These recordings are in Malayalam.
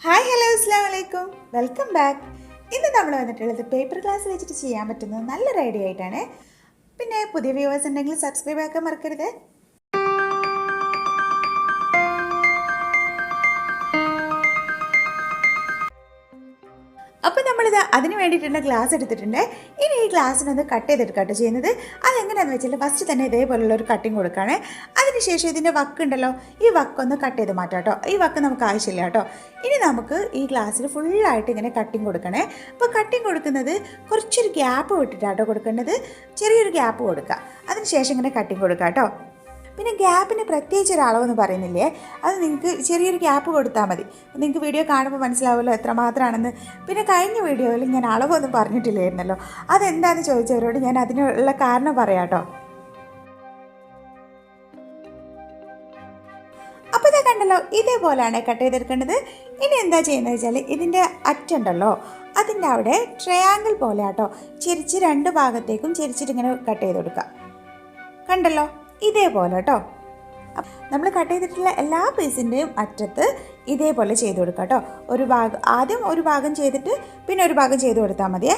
ഹായ് ഹലോ അസ്സലാമു അലൈക്കും, വെൽക്കം ബാക്ക്. ഇന്ന് നമ്മൾ വന്നിട്ടുള്ളത് പേപ്പർ ഗ്ലാസ് വെച്ചിട്ട് ചെയ്യാൻ പറ്റുന്ന നല്ലൊരു ഐഡിയ ആയിട്ടാണ്. പിന്നെ പുതിയ വ്യൂവേഴ്സ് ഉണ്ടെങ്കിൽ സബ്സ്ക്രൈബ് ആക്കാൻ മറക്കരുത്. അപ്പോൾ നമ്മളിത് അതിന് വേണ്ടിയിട്ടുള്ള ഗ്ലാസ് എടുത്തിട്ടുണ്ട്. ഇനി ഈ ഗ്ലാസ്സിനൊന്ന് കട്ട് ചെയ്തെടുക്കാട്ടോ ചെയ്യുന്നത്. അതെങ്ങനെയാണെന്ന് വെച്ചാൽ ഫസ്റ്റ് തന്നെ ഇതേപോലുള്ള ഒരു കട്ടിങ് കൊടുക്കുകയാണ്. അതിനുശേഷം ഇതിൻ്റെ വക്ക് ഉണ്ടല്ലോ, ഈ വക്കൊന്ന് കട്ട് ചെയ്ത് മാറ്റാം കേട്ടോ. ഈ വക്ക് നമുക്ക് ആവശ്യമില്ല കേട്ടോ. ഇനി നമുക്ക് ഈ ഗ്ലാസ്സിൽ ഫുള്ളായിട്ട് ഇങ്ങനെ കട്ടിങ് കൊടുക്കണേ. അപ്പോൾ കട്ടിങ് കൊടുക്കുന്നത് കുറച്ചൊരു ഗ്യാപ്പ് വിട്ടിട്ടാട്ടോ കൊടുക്കേണ്ടത്. ചെറിയൊരു ഗ്യാപ്പ് കൊടുക്കുക, അതിനുശേഷം ഇങ്ങനെ കട്ടിങ് കൊടുക്കുക കേട്ടോ. പിന്നെ ഗ്യാപ്പിന് പ്രത്യേകിച്ച് ഒരു അളവെന്ന് പറയുന്നില്ലേ, അത് നിങ്ങൾക്ക് ചെറിയൊരു ഗ്യാപ്പ് കൊടുത്താൽ മതി. നിങ്ങൾക്ക് വീഡിയോ കാണുമ്പോൾ മനസ്സിലാവുമല്ലോ എത്രമാത്രമാണെന്ന്. പിന്നെ കഴിഞ്ഞ വീഡിയോയിൽ ഞാൻ അളവൊന്നും പറഞ്ഞിട്ടില്ലായിരുന്നല്ലോ, അതെന്താണെന്ന് ചോദിച്ചവരോട് ഞാൻ അതിനുള്ള കാരണം പറയാം കേട്ടോ. അപ്പോൾ ഇതാ കണ്ടല്ലോ, ഇതേപോലെയാണ് കട്ട് ചെയ്തെടുക്കേണ്ടത്. ഇനി എന്താ ചെയ്യുന്നത് വെച്ചാൽ ഇതിൻ്റെ അറ്റുണ്ടല്ലോ, അതിൻ്റെ അവിടെ ട്രയാങ്കിൾ പോലെ കേട്ടോ ചെരിച്ച് രണ്ട് ഭാഗത്തേക്കും ചെരിച്ചിട്ട് ഇങ്ങനെ കട്ട് ചെയ്ത് കൊടുക്കുക. കണ്ടല്ലോ, ഇതേപോലെ കേട്ടോ. നമ്മൾ കട്ട് ചെയ്തിട്ടുള്ള എല്ലാ പീസിൻ്റെയും അറ്റത്ത് ഇതേപോലെ ചെയ്ത് കൊടുക്കുക കേട്ടോ. ആദ്യം ഒരു ഭാഗം ചെയ്തിട്ട് പിന്നെ ഒരു ഭാഗം ചെയ്ത് കൊടുത്താൽ മതിയേ.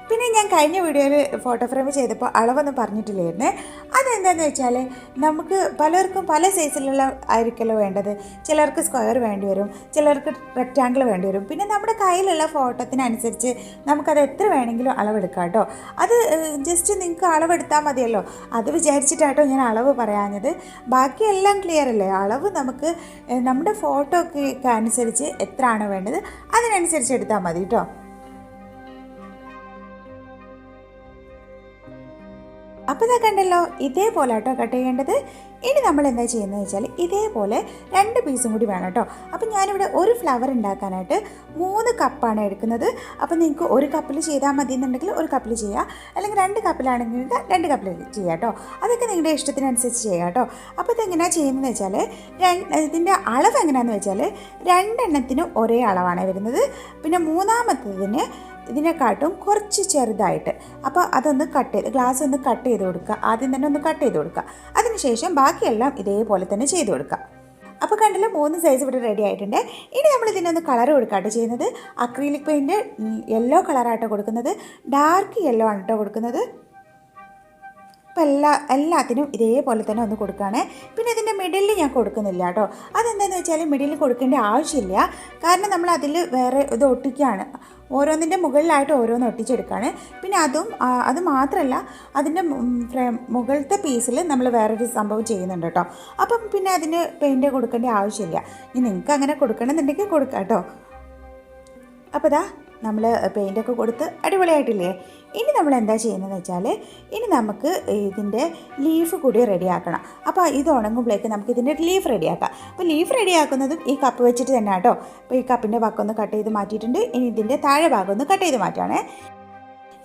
പിന്നെ ഞാൻ കഴിഞ്ഞ വീഡിയോയിൽ ഫോട്ടോ ഫ്രെയിം ചെയ്തപ്പോൾ അളവൊന്നും പറഞ്ഞിട്ടില്ലായിരുന്നേ. അതെന്താണെന്ന് വെച്ചാൽ നമുക്ക് പലർക്കും പല സൈസിലുള്ള ആയിരിക്കുമല്ലോ വേണ്ടത്. ചിലർക്ക് സ്ക്വയർ വേണ്ടി വരും, ചിലർക്ക് റെക്റ്റാങ്കിൾ വേണ്ടി വരും. പിന്നെ നമ്മുടെ കയ്യിലുള്ള ഫോട്ടോത്തിനനുസരിച്ച് നമുക്കത് എത്ര വേണമെങ്കിലും അളവെടുക്കാം കേട്ടോ. അത് ജസ്റ്റ് നിങ്ങൾക്ക് അളവെടുത്താൽ മതിയല്ലോ, അത് വിചാരിച്ചിട്ടാട്ടോ ഞാൻ അളവ് പറയാഞ്ഞത്. ബാക്കിയെല്ലാം ക്ലിയർ അല്ലേ. അളവ് നമുക്ക് നമ്മുടെ ഫോട്ടോക്ക് അനുസരിച്ച് എത്രയാണ് വേണ്ടത് അതിനനുസരിച്ച് എടുത്താൽ മതി കേട്ടോ. അപ്പോൾ ഇതാ കണ്ടല്ലോ, ഇതേപോലെ കേട്ടോ കട്ട് ചെയ്യേണ്ടത്. ഇനി നമ്മൾ എന്താ ചെയ്യുന്നത് വെച്ചാൽ ഇതേപോലെ രണ്ട് പീസും കൂടി വേണം കേട്ടോ. അപ്പോൾ ഞാനിവിടെ ഒരു ഫ്ലവർ ഉണ്ടാക്കാനായിട്ട് 3 കപ്പാണ് എടുക്കുന്നത്. അപ്പോൾ നിങ്ങൾക്ക് ഒരു കപ്പിൽ ചെയ്താൽ മതി എന്നുണ്ടെങ്കിൽ ഒരു കപ്പിൽ ചെയ്യുക, അല്ലെങ്കിൽ 2 കപ്പിലാണെങ്കിൽ 2 കപ്പിൽ ചെയ്യുക കേട്ടോ. അതൊക്കെ നിങ്ങളുടെ ഇഷ്ടത്തിനനുസരിച്ച് ചെയ്യുക കേട്ടോ. അപ്പോൾ ഇതെങ്ങനെയാണ് ചെയ്യുന്നതെന്ന് വെച്ചാൽ ഇതിൻ്റെ അളവ് എങ്ങനെയാണെന്ന് വെച്ചാൽ 2 എണ്ണത്തിനും ഒരേ അളവാണ് വരുന്നത്. പിന്നെ മൂന്നാമത്തതിന് ഇതിനെക്കാട്ടും കുറച്ച് ചെറുതായിട്ട്. അപ്പോൾ അതൊന്ന് ഗ്ലാസ് ഒന്ന് കട്ട് ചെയ്ത് കൊടുക്കുക. ആദ്യം തന്നെ ഒന്ന് കട്ട് ചെയ്ത് കൊടുക്കുക, അതിനുശേഷം ബാക്കിയെല്ലാം ഇതേപോലെ തന്നെ ചെയ്ത് കൊടുക്കുക. അപ്പോൾ കണ്ടല്ലോ, 3 സൈസ് ഇവിടെ റെഡി ആയിട്ടുണ്ട്. ഇനി നമ്മൾ ഇതിനൊന്ന് കളർ കൊടുക്കാട്ടോ ചെയ്യുന്നത്. അക്രിലിക് പെയിൻറ്റ് യെല്ലോ കളറാട്ടോ കൊടുക്കുന്നത്, ഡാർക്ക് യെല്ലോ ആണ് കേട്ടോ കൊടുക്കുന്നത്. അപ്പോൾ എല്ലാത്തിനും ഇതേപോലെ തന്നെ ഒന്ന് കൊടുക്കുകയാണേ. പിന്നെ ഇതിൻ്റെ മിഡിലിൽ ഞാൻ കൊടുക്കുന്നില്ല കേട്ടോ. അതെന്താണെന്ന് വെച്ചാൽ മിഡിലിൽ കൊടുക്കേണ്ട ആവശ്യമില്ല, കാരണം നമ്മൾ അതിൽ വേറെ ഇത് ഒട്ടിക്കുകയാണ്. ഓരോന്നിൻ്റെ മുകളിലായിട്ട് ഓരോന്ന് ഒട്ടിച്ചെടുക്കുകയാണ്. പിന്നെ അത് മാത്രമല്ല, അതിൻ്റെ മുകളിലത്തെ പീസിൽ നമ്മൾ വേറൊരു സംഭവം ചെയ്യുന്നുണ്ട് കേട്ടോ. അപ്പം പിന്നെ അതിന് പെയിൻറ്റ് കൊടുക്കേണ്ട ആവശ്യമില്ല. ഇനി നിങ്ങൾക്ക് അങ്ങനെ കൊടുക്കണമെന്നുണ്ടെങ്കിൽ കൊടുക്കാം കേട്ടോ. അപ്പോൾ ഇതാ നമ്മൾ പെയിൻറ്റൊക്കെ കൊടുത്ത് അടിപൊളിയായിട്ടില്ലേ. ഇനി നമ്മൾ എന്താ ചെയ്യുന്നതെന്ന് വെച്ചാൽ ഇനി നമുക്ക് ഇതിൻ്റെ ലീഫ് കൂടി റെഡിയാക്കണം. അപ്പോൾ ഇത് ഉണങ്ങുമ്പോഴേക്ക് നമുക്ക് ഇതിൻ്റെ ലീഫ് റെഡിയാക്കാം. അപ്പോൾ ലീഫ് റെഡിയാക്കുന്നതും ഈ കപ്പ് വെച്ചിട്ട് തന്നെ കേട്ടോ. അപ്പോൾ ഈ കപ്പിൻ്റെ ഭാഗമൊന്ന് കട്ട് ചെയ്ത് മാറ്റിയിട്ടുണ്ട്. ഇനി ഇതിൻ്റെ താഴെ ഭാഗം ഒന്ന് കട്ട് ചെയ്ത് മാറ്റുകയാണേ.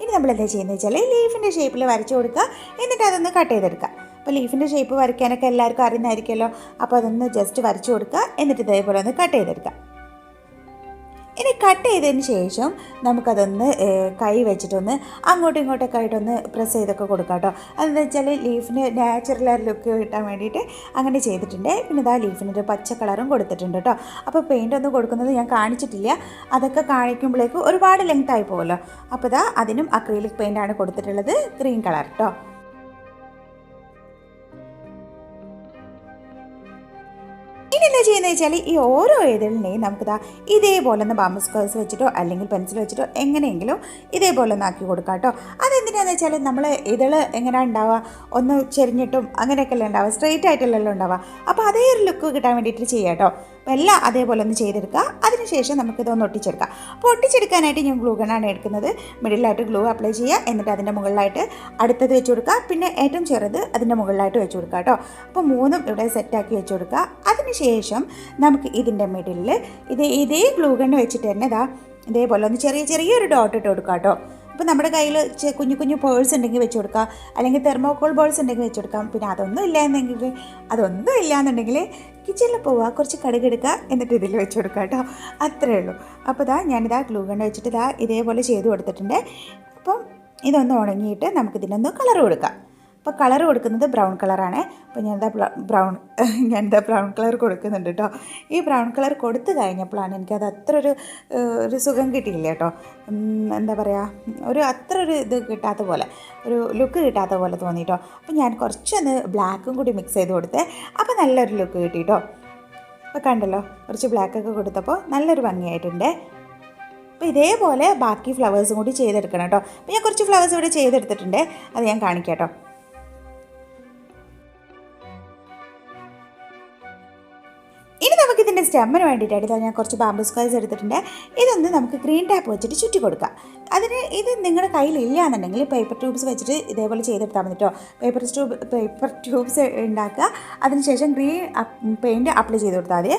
ഇനി നമ്മൾ എന്താ ചെയ്യുന്നത് വെച്ചാൽ ലീഫിൻ്റെ ഷേപ്പിൽ വരച്ച് കൊടുക്കുക, എന്നിട്ട് അതൊന്ന് കട്ട് ചെയ്തെടുക്കുക. അപ്പോൾ ലീഫിൻ്റെ ഷേപ്പ് വരയ്ക്കാനൊക്കെ എല്ലാവർക്കും അറിയുന്നതായിരിക്കുമല്ലോ. അപ്പോൾ അതൊന്ന് ജസ്റ്റ് വരച്ച് കൊടുക്കുക, എന്നിട്ട് ഇതേപോലെ ഒന്ന് കട്ട് ചെയ്തെടുക്കുക. ഇനി കട്ട് ചെയ്തതിന് ശേഷം നമുക്കതൊന്ന് കൈ വെച്ചിട്ടൊന്ന് അങ്ങോട്ടും ഇങ്ങോട്ടൊക്കെ ആയിട്ടൊന്ന് പ്രസ് ചെയ്തൊക്കെ കൊടുക്കാം കേട്ടോ. അതെന്താ വെച്ചാൽ ലീഫിന് നാച്ചുറൽ ലുക്ക് കിട്ടാൻ വേണ്ടിയിട്ട് അങ്ങനെ ചെയ്തിട്ടുണ്ട്. പിന്നെ ഇതാ ലീഫിനൊരു പച്ച കളറും കൊടുത്തിട്ടുണ്ട് കേട്ടോ. അപ്പോൾ പെയിൻ്റ് ഒന്നും കൊടുക്കുന്നത് ഞാൻ കാണിച്ചിട്ടില്ല, അതൊക്കെ കാണിക്കുമ്പോഴേക്കും ഒരുപാട് ലെങ്ത് ആയി പോകുമല്ലോ. അപ്പോൾ ഇതാ അതിനും അക്രിലിക് പെയിൻ്റാണ് കൊടുത്തിട്ടുള്ളത്, ഗ്രീൻ കളർ കേട്ടോ. ഇനി എന്താ ചെയ്യുന്നത് വെച്ചാൽ ഈ ഓരോ ഇതളിനെയും നമുക്കിതാ ഇതേപോലെ ഒന്ന് ബാമ്പു സ്ക്വയർസ് വെച്ചിട്ടോ അല്ലെങ്കിൽ പെൻസിൽ വെച്ചിട്ടോ എങ്ങനെയെങ്കിലും ഇതേപോലെ ഒന്ന് ആക്കി കൊടുക്കാം കേട്ടോ. അതെന്തിനാണെന്ന് വെച്ചാൽ നമ്മൾ ഇതള് എങ്ങനെയാണ് ഉണ്ടാവുക, ഒന്ന് ചെരിഞ്ഞിട്ടും അങ്ങനെയൊക്കെയല്ലേ ഉണ്ടാവുക, സ്ട്രെയിറ്റ് ആയിട്ടുള്ളല്ലോ ഉണ്ടാവുക. അപ്പോൾ അതേ ഒരു ലുക്ക് കിട്ടാൻ വേണ്ടിയിട്ട് ചെയ്യാം കേട്ടോ. അപ്പോൾ എല്ലാം അതേപോലെ ഒന്ന് ചെയ്തെടുക്കുക. അതിനുശേഷം നമുക്കിതൊന്ന് ഒട്ടിച്ചെടുക്കാം. അപ്പോൾ ഒട്ടിച്ചെടുക്കാനായിട്ട് ഞാൻ ഗ്ലൂ ഗണ്ണാണ് എടുക്കുന്നത്. മിഡിലായിട്ട് ഗ്ലൂ അപ്ലൈ ചെയ്യുക, എന്നിട്ട് അതിൻ്റെ മുകളിലായിട്ട് അടുത്തത് വെച്ച് കൊടുക്കുക, പിന്നെ ഏറ്റവും ചെറുത് അതിൻ്റെ മുകളിലായിട്ട് വെച്ച് കൊടുക്കുക കേട്ടോ. അപ്പോൾ 3ഉം ഇവിടെ സെറ്റാക്കി വെച്ച് കൊടുക്കുക. അതിനുശേഷം നമുക്ക് ഇതിൻ്റെ മിഡിലിൽ ഇതേ ഗ്ലൂ ഗണ്ണ് വെച്ചിട്ട് തന്നെ ഇതേപോലെ ഒന്ന് ചെറിയൊരു ഡോട്ട് ഇട്ട് കൊടുക്കുക കേട്ടോ. അപ്പോൾ നമ്മുടെ കയ്യിൽ കുഞ്ഞു കുഞ്ഞു പേഴ്സ് ഉണ്ടെങ്കിൽ വെച്ച് കൊടുക്കാം, അല്ലെങ്കിൽ തെർമോക്കോൾ ബോൾസ് ഉണ്ടെങ്കിൽ വെച്ച് കൊടുക്കാം. പിന്നെ അതൊന്നും ഇല്ലാന്നുണ്ടെങ്കിൽ കിച്ചണിൽ പോവുക, കുറച്ച് കടുക് എടുക്കുക, എന്നിട്ട് ഇതിൽ വെച്ച് കൊടുക്കുക കേട്ടോ. അത്രയേ ഉള്ളൂ. അപ്പോൾ ഞാനിതാ ഗ്ലൂ ഗണ്ണ് വെച്ചിട്ട് ഇതേപോലെ ചെയ്ത് കൊടുത്തിട്ടുണ്ട്. അപ്പം ഇതൊന്ന് ഉണങ്ങിയിട്ട് നമുക്കിതിനൊന്ന് കളർ കൊടുക്കാം. അപ്പോൾ കളർ കൊടുക്കുന്നത് ബ്രൗൺ കളറാണ്. അപ്പോൾ ഞാനിതാ ബ്രൗൺ കളർ കൊടുക്കുന്നുണ്ട് കേട്ടോ. ഈ ബ്രൗൺ കളർ കൊടുത്തു കഴിഞ്ഞപ്പോഴാണ് എനിക്കത് അത്ര ഒരു സുഖം കിട്ടിയില്ല കേട്ടോ. എന്താ പറയുക, അത്ര ഒരു ഇത് കിട്ടാത്ത പോലെ, ഒരു ലുക്ക് കിട്ടാത്ത പോലെ തോന്നി കേട്ടോ. അപ്പോൾ ഞാൻ കുറച്ചൊന്ന് ബ്ലാക്കും കൂടി മിക്സ് ചെയ്ത് കൊടുത്തേ. അപ്പോൾ നല്ലൊരു ലുക്ക് കിട്ടി കേട്ടോ. അപ്പോൾ കണ്ടല്ലോ, കുറച്ച് ബ്ലാക്കൊക്കെ കൊടുത്തപ്പോൾ നല്ലൊരു ഭംഗിയായിട്ടുണ്ട്. അപ്പോൾ ഇതേപോലെ ബാക്കി ഫ്ലവേഴ്സും കൂടി ചെയ്തെടുക്കണം കേട്ടോ. അപ്പോൾ ഞാൻ കുറച്ച് ഫ്ലവേഴ്സ് ഇവിടെ ചെയ്തെടുത്തിട്ടുണ്ട്, അത് ഞാൻ കാണിക്കാം കേട്ടോ. ഇനി നമുക്കിതിൻ്റെ സ്റ്റെമ്മിന് വേണ്ടിയിട്ടായിട്ട് ഞാൻ കുറച്ച് ബാമ്പൂ സ്ക്വയർസ് എടുത്തിട്ടുണ്ട്. ഇതൊന്ന് നമുക്ക് ഗ്രീൻ ടാപ്പ് വെച്ചിട്ട് ചുറ്റി കൊടുക്കാം. ഇത് നിങ്ങളുടെ കയ്യിലില്ല എന്നുണ്ടെങ്കിൽ പേപ്പർ ട്യൂബ്സ് വെച്ചിട്ട് ഇതേപോലെ ചെയ്തെടുത്താൽ മതി കേട്ടോ. പേപ്പർ ട്യൂബ്സ് ഉണ്ടാക്കുക, അതിനുശേഷം ഗ്രീൻ പെയിൻറ്റ് അപ്ലൈ ചെയ്ത് കൊടുത്താൽ മതി.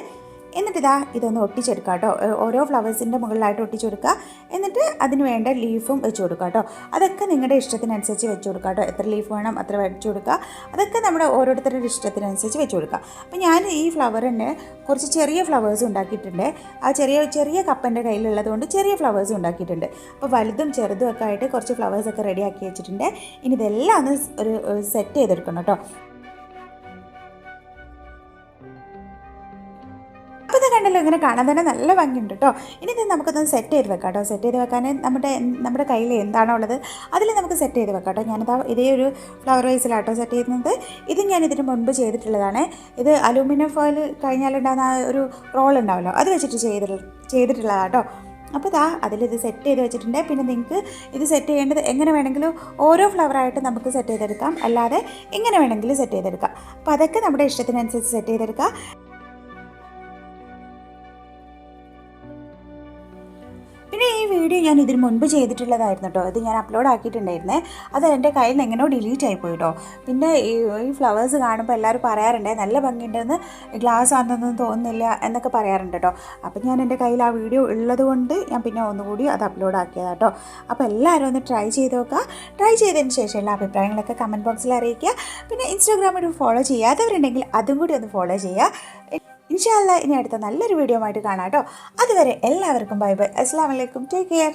എന്നിട്ട് ഇതൊന്ന് ഒട്ടിച്ചെടുക്കുക കേട്ടോ. ഓരോ ഫ്ലവേഴ്സിൻ്റെ മുകളിലായിട്ട് ഒട്ടിച്ചെടുക്കുക. എന്നിട്ട് അതിന് വേണ്ട ലീഫും വെച്ച് കൊടുക്കുക കേട്ടോ. അതൊക്കെ നിങ്ങളുടെ ഇഷ്ടത്തിനനുസരിച്ച് വെച്ച് കൊടുക്കുക കേട്ടോ. എത്ര ലീഫ് വേണം അത്ര വെച്ച് കൊടുക്കുക. അതൊക്കെ നമ്മുടെ ഓരോരുത്തരുടെ ഇഷ്ടത്തിനനുസരിച്ച് വെച്ച് കൊടുക്കുക. അപ്പോൾ ഞാൻ ഈ ഫ്ലവറിന് കുറച്ച് ചെറിയ ഫ്ലവേഴ്സ് ഉണ്ടാക്കിയിട്ടുണ്ട്. ആ ചെറിയ കപ്പൻ്റെ കയ്യിലുള്ളത് കൊണ്ട് ചെറിയ ഫ്ലവേഴ്സ് ഉണ്ടാക്കിയിട്ടുണ്ട്. അപ്പോൾ വലുതും ചെറുതും ഒക്കെ ആയിട്ട് കുറച്ച് ഫ്ലവേഴ്സൊക്കെ റെഡിയാക്കി വെച്ചിട്ടുണ്ട്. ഇനി ഇതെല്ലാം ഒന്ന് ഒരു സെറ്റ് ചെയ്തെടുക്കണം കേട്ടോ. അപ്പോൾ ഇത് കണ്ടല്ലോ, ഇങ്ങനെ കാണാൻ തന്നെ നല്ല ഭംഗിയുണ്ട് കേട്ടോ. ഇനി ഇത് നമുക്കൊന്ന് സെറ്റ് ചെയ്ത് വെക്കാം കേട്ടോ. സെറ്റ് ചെയ്ത് വെക്കാൻ നമ്മുടെ കയ്യിൽ എന്താണോ ഉള്ളത് അതിൽ നമുക്ക് സെറ്റ് ചെയ്ത് വെക്കാം കേട്ടോ. ഞാനിതാ ഇതേ ഒരു ഫ്ലവർ വൈസിലാട്ടോ സെറ്റ് ചെയ്യുന്നത്. ഇത് ഞാൻ ഇതിന് മുൻപ് ചെയ്തിട്ടുള്ളതാണ്. ഇത് അലൂമിനിയം ഫോയിൽ കഴിഞ്ഞാലുണ്ടാകുന്ന ഒരു റോൾ ഉണ്ടാവുമല്ലോ, അത് വെച്ചിട്ട് ചെയ്തിട്ടുള്ളതാണ് കേട്ടോ. അപ്പോൾ അതിലിത് സെറ്റ് ചെയ്ത് വെച്ചിട്ടുണ്ട്. പിന്നെ നിങ്ങൾക്ക് ഇത് സെറ്റ് ചെയ്യേണ്ടത് എങ്ങനെ വേണമെങ്കിലും ഓരോ ഫ്ലവറായിട്ട് നമുക്ക് സെറ്റ് ചെയ്തെടുക്കാം, അല്ലാതെ എങ്ങനെ വേണമെങ്കിലും സെറ്റ് ചെയ്തെടുക്കാം. അപ്പോൾ അതൊക്കെ നമ്മുടെ ഇഷ്ടത്തിനനുസരിച്ച് സെറ്റ് ചെയ്തെടുക്കാം. പിന്നെ ഈ വീഡിയോ ഞാൻ ഇതിന് മുൻപ് ചെയ്തിട്ടുള്ളതായിരുന്നു കേട്ടോ. ഇത് ഞാൻ അപ്ലോഡ് ആക്കിയിട്ടുണ്ടായിരുന്നേ. അത് എൻ്റെ കയ്യിൽ നിന്ന് എങ്ങനെയോ ഡിലീറ്റ് ആയിപ്പോയി കേട്ടോ. പിന്നെ ഈ ഫ്ലവേഴ്സ് കാണുമ്പോൾ എല്ലാവരും പറയാറുണ്ട് നല്ല ഭംഗിയുണ്ടെന്ന്, ഗ്ലാസ് ആണെന്നൊന്നും തോന്നുന്നില്ല എന്നൊക്കെ പറയാറുണ്ട് കേട്ടോ. അപ്പം ഞാൻ എൻ്റെ കയ്യിൽ ആ വീഡിയോ ഉള്ളത് കൊണ്ട് ഞാൻ പിന്നെ ഒന്നുകൂടി അത് അപ്ലോഡ് ആക്കിയതാണ് കേട്ടോ. അപ്പോൾ എല്ലാവരും ഒന്ന് ട്രൈ ചെയ്ത് നോക്കുക. ട്രൈ ചെയ്തതിന് ശേഷമുള്ള അഭിപ്രായങ്ങളൊക്കെ കമൻറ്റ് ബോക്സിൽ അറിയിക്കുക. പിന്നെ ഇൻസ്റ്റാഗ്രാമിൽ ഫോളോ ചെയ്യാത്തവരുണ്ടെങ്കിൽ അതും കൂടി ഒന്ന് ഫോളോ ചെയ്യുക. ഇൻഷാ അല്ലാഹ് ഇനി അടുത്ത നല്ലൊരു വീഡിയോ ആയിട്ട് കാണാം കേട്ടോ. അതുവരെ എല്ലാവർക്കും ബൈ ബൈ. അസ്സലാമു അലൈക്കും. Take care.